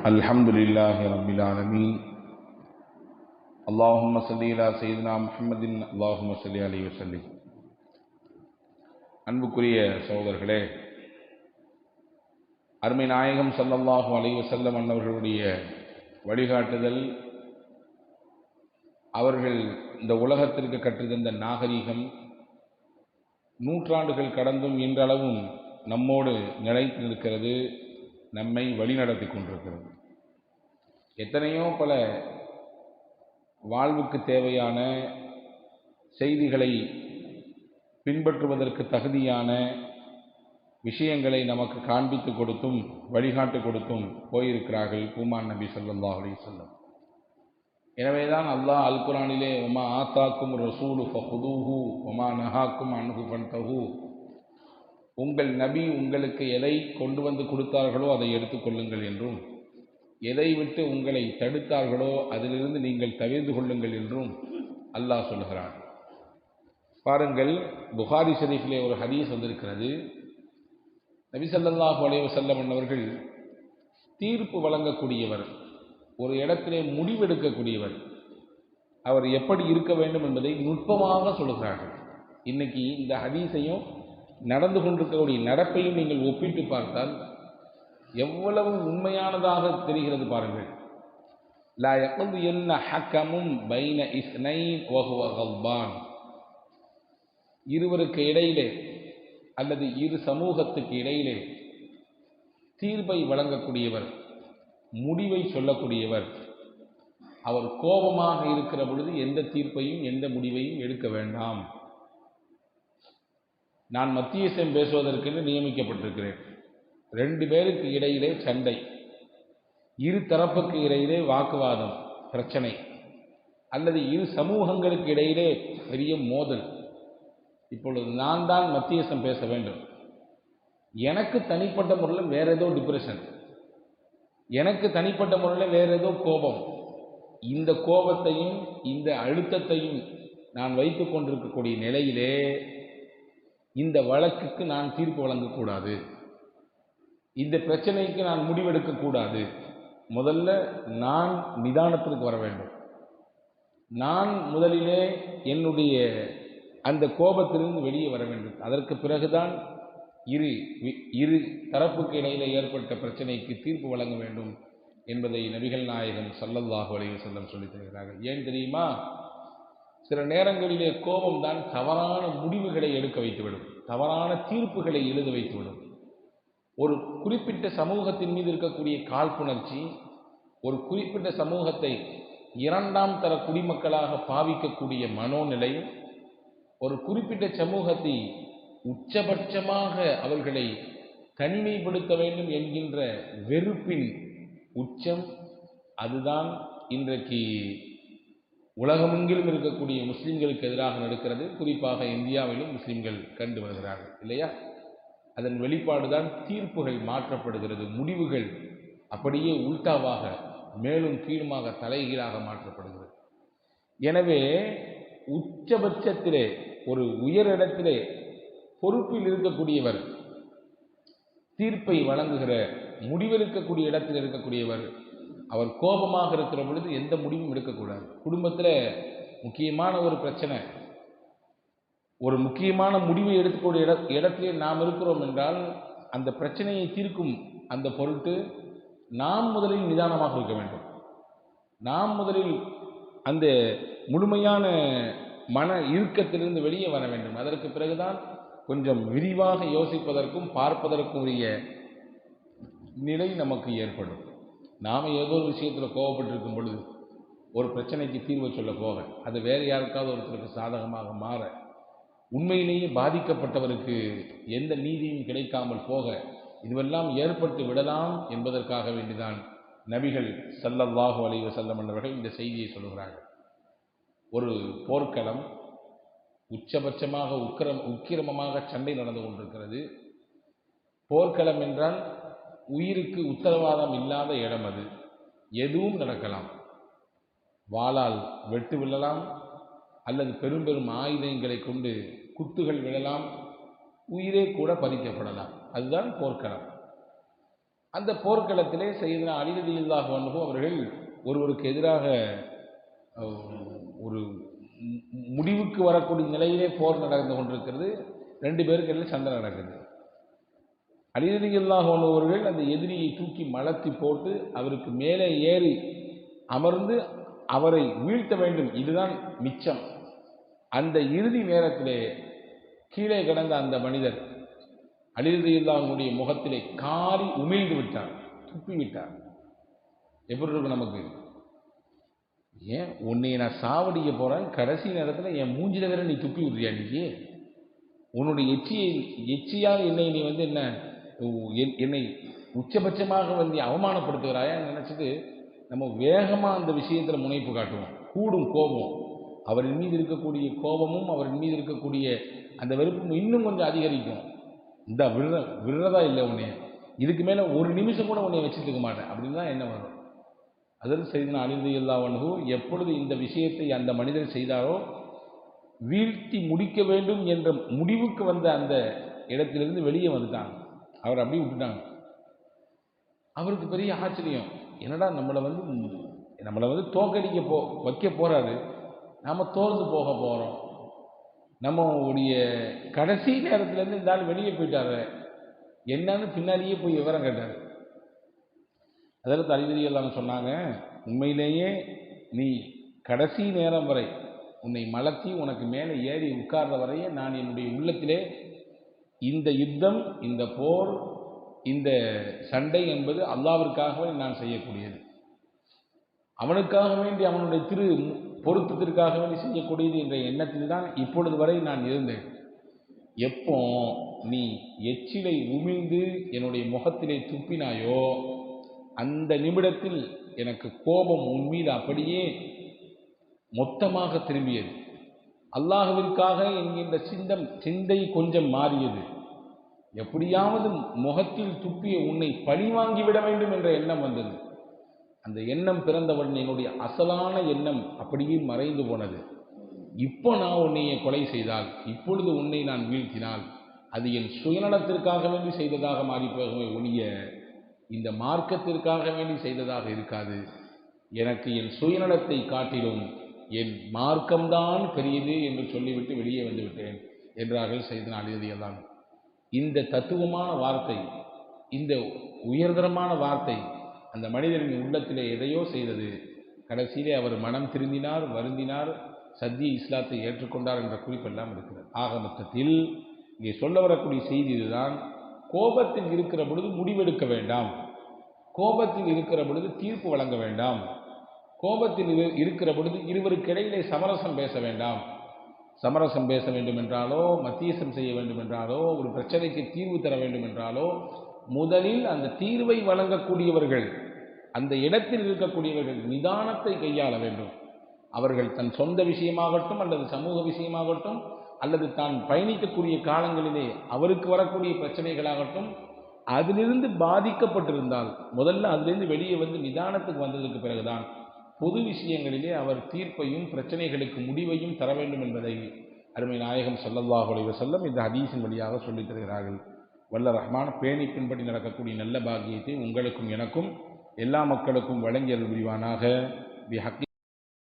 الحمد لله رب العالمين اللهم صل على سيدنا محمد اللهم صل عليه وسلم. அன்புக்குரிய சகோதரர்களே, அருமை நாயகம் ஸல்லல்லாஹு அலைஹி வஸல்லம் அன்னவர்களுடைய வழிகாட்டுதல், அவர்கள் இந்த உலகத்திற்கு கற்றுத்தந்த நாகரீகம் நூற்றாண்டுகள் கடந்தும் இன்றளவும் நம்மோடு நிலைத்து நிற்கிறது, நம்மை வழிநடத்தி கொண்டிருக்கிறது. எத்தனையோ பல வாழ்வுக்கு தேவையான செய்திகளை பின்பற்றுவதற்கு தகுதியான விஷயங்களை நமக்கு காண்பித்து கொடுத்தும் வழிகாட்டு கொடுத்தும் போயிருக்கிறார்கள் பூமான் நபி ஸல்லல்லாஹு அலைஹி வஸல்லம். எனவேதான் அல்லாஹ் அல் குர்ஆனிலே வமா ஆத்தாக்கும் ரசூலு ஃபஹுதூஹு வமா நஹாக்கும் அன்ஹு ஃபன்தஹு, உங்கள் நபி உங்களுக்கு எதை கொண்டு வந்து கொடுத்தார்களோ அதை எடுத்துக்கொள்ளுங்கள் என்றும், எதை விட்டு உங்களை தடுத்தார்களோ அதிலிருந்து நீங்கள் தவிர்த்து கொள்ளுங்கள் என்றும் அல்லாஹ் சொல்கிறான். பாருங்கள், புகாரி ஷரீஃபிலே ஒரு ஹதீஸ் வந்திருக்கிறது. நபி ஸல்லல்லாஹு அலைஹி வஸல்லம் அவர்கள் தீர்ப்பு வழங்கக்கூடியவர், ஒரு இடத்திலே முடிவெடுக்கக்கூடியவர். அவர் எப்படி இருக்க வேண்டும் என்பதை நுட்பமாக சொல்கிறார்கள். இன்னைக்கு இந்த ஹதீஸையும் நடந்து கொண்டிருக்கக்கூடிய நடப்பையும் நீங்கள் ஒப்பிட்டு பார்த்தால் எவ்வளவு உண்மையானதாக தெரிகிறது. பாருங்கள், லா யக்தியன்ன ஹக்கமும் பைன இஸ்னைன் வஹுவ கல்பான், இருவருக்கு இடையிலே அல்லது இரு சமூகத்துக்கு இடையிலே தீர்ப்பை வழங்கக்கூடியவர், முடிவை சொல்லக்கூடியவர், அவர் கோபமாக இருக்கிற பொழுது எந்த தீர்ப்பையும் எந்த முடிவையும் எடுக்க வேண்டாம். நான் மத்தியஸ்தம் பேசுவதற்கென்று நியமிக்கப்பட்டிருக்கிறேன். ரெண்டு பேருக்கு இடையிலே சண்டை, இரு தரப்புக்கு இடையிலே வாக்குவாதம், பிரச்சனை, அல்லது இரு சமூகங்களுக்கு இடையிலே பெரிய மோதல். இப்பொழுது நான் தான் மத்தியஸ்தம் பேச வேண்டும். எனக்கு தனிப்பட்ட முறையில் வேற ஏதோ டிப்ரெஷன், எனக்கு தனிப்பட்ட முறையில் வேற ஏதோ கோபம். இந்த கோபத்தையும் இந்த அழுத்தத்தையும் நான் வைத்து கொண்டிருக்கக்கூடிய நிலையிலே இந்த வழக்குக்கு நான் தீர்ப்பு வழங்கக்கூடாது, இந்த பிரச்சனைக்கு நான் முடிவெடுக்கக்கூடாது. முதல்ல நான் நிதானத்திற்கு வர வேண்டும். நான் முதலிலே என்னுடைய அந்த கோபத்திலிருந்து வெளியே வர வேண்டும். அதற்கு பிறகுதான் இரு தரப்புக்கு இடையிலே ஏற்பட்ட பிரச்சனைக்கு தீர்ப்பு வழங்க வேண்டும் என்பதை நபிகள் நாயகம் ஸல்லல்லாஹு அலைஹி வஸல்லம் சொல்லித் தருகிறார்கள். ஏன் தெரியுமா? சில நேரங்களிலே கோபம் தான் தவறான முடிவுகளை எடுக்க வைத்துவிடும், தவறான தீர்ப்புகளை எழுத வைத்துவிடும். ஒரு குறிப்பிட்ட சமூகத்தின் மீது இருக்கக்கூடிய காழ்ப்புணர்ச்சி, ஒரு குறிப்பிட்ட சமூகத்தை இரண்டாம் தர குடிமக்களாக பாவிக்கக்கூடிய மனோநிலை, ஒரு குறிப்பிட்ட சமூகத்தை உச்சபட்சமாக அவர்களை தனிமைப்படுத்த வேண்டும் என்கின்ற வெறுப்பின் உச்சம், அதுதான் இன்றைக்கு உலகமெங்கிலும் இருக்கக்கூடிய முஸ்லிம்களுக்கு எதிராக நடக்கிறது. குறிப்பாக இந்தியாவிலும் முஸ்லிம்கள் கண்டு வருகிறார்கள் இல்லையா? அதன் வெளிப்பாடுதான் தீர்ப்புகள் மாற்றப்படுகிறது, முடிவுகள் அப்படியே உல்டாவாக மேலும் கீழுமாக தலைகீழாக மாற்றப்படுகிறது. எனவே உச்சபட்சத்திலே ஒரு உயரிடத்திலே பொறுப்பில் இருக்கக்கூடியவர், தீர்ப்பை வழங்குகிற முடிவெடுக்கக்கூடிய இடத்தில் இருக்கக்கூடியவர், அவர் கோபமாக இருக்கிற பொழுது எந்த முடிவும் எடுக்கக்கூடாது. குடும்பத்தில் முக்கியமான ஒரு பிரச்சனை, ஒரு முக்கியமான முடிவை எடுக்கக்கூடிய இடத்திலே நாம் இருக்கிறோம் என்றால் அந்த பிரச்சனையை தீர்க்கும் அந்த பொருட்டு நாம் முதலில் நிதானமாக இருக்க வேண்டும். நாம் முதலில் அந்த முழுமையான மன இறுக்கத்திலிருந்து வெளியே வர வேண்டும். அதற்கு பிறகுதான் கொஞ்சம் விரிவாக யோசிப்பதற்கும் பார்ப்பதற்கும் உரிய நிலை நமக்கு ஏற்படும். நாம் ஏதோ ஒரு விஷயத்தில் கோபப்பட்டிருக்கும் பொழுது ஒரு பிரச்சனைக்கு தீர்வு சொல்ல போக அது வேறு யாருக்காவது ஒருத்தருக்கு சாதகமாக மாற, உண்மையிலேயே பாதிக்கப்பட்டவருக்கு எந்த நீதியும் கிடைக்காமல் போக இதுவெல்லாம் ஏற்பட்டு விடலாம் என்பதற்காக வேண்டிதான் நபிகள் ஸல்லல்லாஹு அலைஹி வஸல்லம் அவர்கள் இந்த செய்தியை சொல்கிறார்கள். ஒரு போர்க்களம், உச்சபட்சமாக உக்கிரமமாக சண்டை நடந்து கொண்டிருக்கிறது. போர்க்களம் என்றால் உயிருக்கு உத்தரவாதம் இல்லாத இடம். அது எதுவும் நடக்கலாம். வாளால் வெட்டு விழலாம், அல்லது பெரும் பெரும் ஆயுதங்களை கொண்டு குத்துகள் விழலாம், உயிரே கூட பறிக்கப்படலாம். அதுதான் போர்க்களம். அந்த போர்க்களத்திலே சையதுனா அலி ரலியல்லாஹு அன்ஹு அவர்கள் ஒருவருக்கு எதிராக ஒரு முடிவுக்கு வரக்கூடிய நிலையிலே போர் நடந்து கொண்டிருக்கிறது. 2 பேருக்கு இடையில் சண்டை நடக்குது. அலி ரலியல்லாஹு அன்ஹு அவர்கள் அந்த எதிரியை தூக்கி மலர்த்தி போட்டு அவருக்கு மேலே ஏறி அமர்ந்து அவரை வீழ்த்த வேண்டும், இதுதான் மிச்சம். அந்த இறுதி நேரத்திலே கீழே கிடந்த அந்த மனிதர் அலி ரலியல்லாஹுடைய முகத்திலே காரி உமிழ்ந்து விட்டார், துப்பி விட்டார். எப்படி இருக்கும் நமக்கு? ஏன் உன்னை நான் சாவடிக்க போறேன், கடைசி நேரத்தில் என் மூஞ்சில வேற நீ துப்பி விடுறியா? நீ உன்னுடைய எச்சியாக என்னை நீ வந்து என்ன என்னை உச்சபட்சமாக வந்து அவமானப்படுத்துகிறாயா நினைச்சிட்டு நம்ம வேகமா அந்த விஷயத்துல முனைப்பு காட்டுவோம். கூடும் கோபம், அவரின் மீது இருக்கக்கூடிய கோபமும் அவரின் மீது இருக்கக்கூடிய அந்த வெறுப்பும் இன்னும் கொஞ்சம் அதிகரிக்கும். இந்த விடுறதா இல்லை உன்னைய, இதுக்கு மேல ஒரு நிமிஷம் கூட உன்னை வச்சுட்டு இருக்க மாட்டேன் அப்படின்னு தான் என்ன வரும். அதற்கு சையதுனா அலி ரலியல்லாஹு அன்ஹு எப்பொழுது இந்த விஷயத்தை அந்த மனிதர் செய்தாரோ, வீழ்த்தி முடிக்க வேண்டும் என்ற முடிவுக்கு வந்த அந்த இடத்திலிருந்து வெளியே வந்துட்டாங்க. அவர் அப்படியே விட்டுட்டாங்க. அவருக்கு பெரிய ஆச்சரியம், என்னடா நம்மளை வந்து தோக்கடிக்க வைக்க போறாரு, நாம தோர்ந்து போக போறோம், நம்முடைய கடைசி நேரத்திலேருந்து இந்த ஆள் வெளியே போயிட்டாரு என்னன்னு பின்னாலேயே போய் விவரம் கேட்டார். அதற்கு அலி ரலியல்லாஹு அன்ஹு சொன்னாங்க, உண்மையிலேயே நீ கடைசி நேரம் வரை உன்னை மலர்த்தி உனக்கு மேலே ஏறி உட்கார்ந்த வரையே நான் என்னுடைய உள்ளத்திலே இந்த யுத்தம், இந்த போர், இந்த சண்டை என்பது அல்லாஹ்விற்காகவே நான் செய்யக்கூடியது, அவனுக்காக வேண்டி அவனுடைய திரு பொருத்தத்திற்காக வேண்டி செய்யக்கூடியது என்ற எண்ணத்தில் தான் இப்பொழுது வரை நான் இருந்தேன். எப்போ நீ எச்சிலை உமிழ்ந்து என்னுடைய முகத்திலே துப்பினாயோ அந்த நிமிடத்தில் எனக்கு கோபம் உன் மீது அப்படியே மொத்தமாக திரும்பியது. அல்லாஹ்விற்காக என்கின்ற சிந்தை கொஞ்சம் மாறியது. எப்படியாவது முகத்தில் துப்பிய உன்னை பழி வாங்கிவிட வேண்டும் என்ற எண்ணம் வந்தது. அந்த எண்ணம் பிறந்தவன் என்னுடைய அசலான எண்ணம் அப்படியே மறைந்து போனது. இப்போ நான் உன்னையை கொலை செய்தால், இப்பொழுது உன்னை நான் வீழ்த்தினால் அது என் சுயநலத்திற்காக வேண்டி செய்ததாக மாறி போகவே ஒழிய இந்த மார்க்கத்திற்காக வேண்டி செய்ததாக இருக்காது. எனக்கு என் சுயநலத்தை காட்டிலும் என் மார்க்கம்தான் பெரியது என்று சொல்லிவிட்டு வெளியே வந்து விட்டேன் என்றார்கள் சையதுனா அலி ரலியல்லாஹு அன்ஹு. இந்த தத்துவமான வார்த்தை, இந்த உயர்தரமான வார்த்தை அந்த மனிதரின் உள்ளத்திலே எதையோ செய்தது. கடைசியிலே அவர் மனம் திருந்தினார், வருந்தினார், சத்திய இஸ்லாத்தை ஏற்றுக்கொண்டார் என்ற குறிப்பெல்லாம் இருக்கிறது. ஆக மொத்தத்தில் இங்கே சொல்ல வரக்கூடிய செய்தி இதுதான். கோபத்தில் இருக்கிற பொழுது முடிவெடுக்க வேண்டாம், கோபத்தில் இருக்கிற பொழுது தீர்ப்பு வழங்க வேண்டாம், கோபத்தில் இருக்கிற பொழுது இருவருக்கு இடையிலே சமரசம் பேச வேண்டாம். சமரசம் பேச வேண்டும் என்றாலோ, மத்தியசம் செய்ய வேண்டும் என்றாலோ, ஒரு பிரச்சனைக்கு தீர்வு தர வேண்டும் என்றாலோ முதலில் அந்த தீர்வை வழங்கக்கூடியவர்கள், அந்த இடத்தில் இருக்கக்கூடியவர்கள் நிதானத்தை கையாள வேண்டும். அவர்கள் தன் சொந்த விஷயமாகட்டும் அல்லது சமூக விஷயமாகட்டும் அல்லது தான் பயணிக்கக்கூடிய காலங்களிலே அவருக்கு வரக்கூடிய பிரச்சனைகளாகட்டும், அதிலிருந்து பாதிக்கப்பட்டிருந்தால் முதல்ல அதிலிருந்து வெளியே வந்து நிதானத்துக்கு வந்ததற்கு பிறகுதான் பொது விஷயங்களிலே அவர் தீர்ப்பையும் பிரச்சனைகளுக்கு முடிவையும் தர வேண்டும் என்பதை அருமை நாயகம் ஸல்லல்லாஹு அலைஹி வஸல்லம் இந்த ஹதீஸின் வழியாக சொல்லித் தருகிறார்கள். வல்ல ரஹ்மான் பேணி பின்பற்றி நடக்கக்கூடிய நல்ல பாக்கியத்தை உங்களுக்கும் எனக்கும் எல்லா மக்களுக்கும் வழங்கி அருள் புரிவானாக.